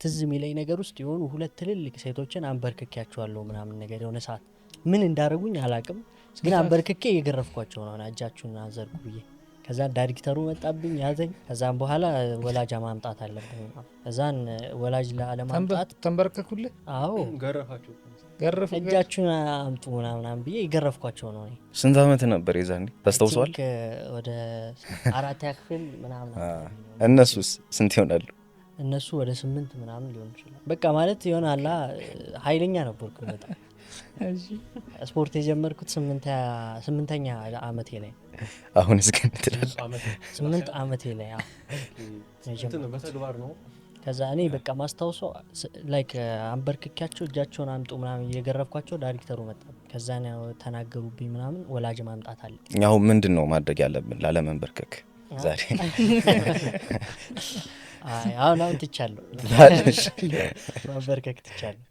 ትዝ የሚለኝ ነገር ውስጥ የሆኑ ሁለት ትልልቅ ሴቶችን አንበርክኬያቸዋለሁ ምናምን ነገር የሆነ ሰዓት ምን እንዳደረጉኝ አላቅም፣ ግን አንበርክኬ እየገረፍኳቸው ነው እጃችሁን አዘርጉ ብዬ። ከዛ ዳይሬክተሩ መጣብኝ ያዘኝ። ከዛም በኋላ ወላጅ ማምጣት አለብኝ። ከዛን ወላጅ ለማምጣት ተንበርከኩልህ? አዎ ገረፋቸው። እጃችሁን አምጡ ምናምን ብዬ የገረፍኳቸው ነው። ስንት ዓመት ነበር የዛኔ ታስታውሰዋል? ወደ 4ኛ ክፍል ምናምን። እነሱስ ስንት ይሆናሉ? እነሱ ወደ 8 ምናምን ሊሆን ይችላል። በቃ ማለት ይሆናል ኃይለኛ ነበርኩ በጣም። ስፖርት የጀመርኩት 8ኛ ዓመቴ ላይ። አሁን እስከን ትላል 8 ዓመቴ ላይ በተግባር ነው። ከዛ እኔ በቃ ማስታውሰው ላይክ አንበርክኪያቸው እጃቸውን አምጡ ምናምን እየገረፍኳቸው ዳይሬክተሩ መጣ። ከዛ ነው ተናገሩብኝ ምናምን ወላጅ ማምጣት አለ። አሁን ምንድን ነው ማድረግ ያለብን ላለመንበርከክ ዛሬ? አሁን ትቻለሁ፣ ማንበርከክ ትቻለሁ።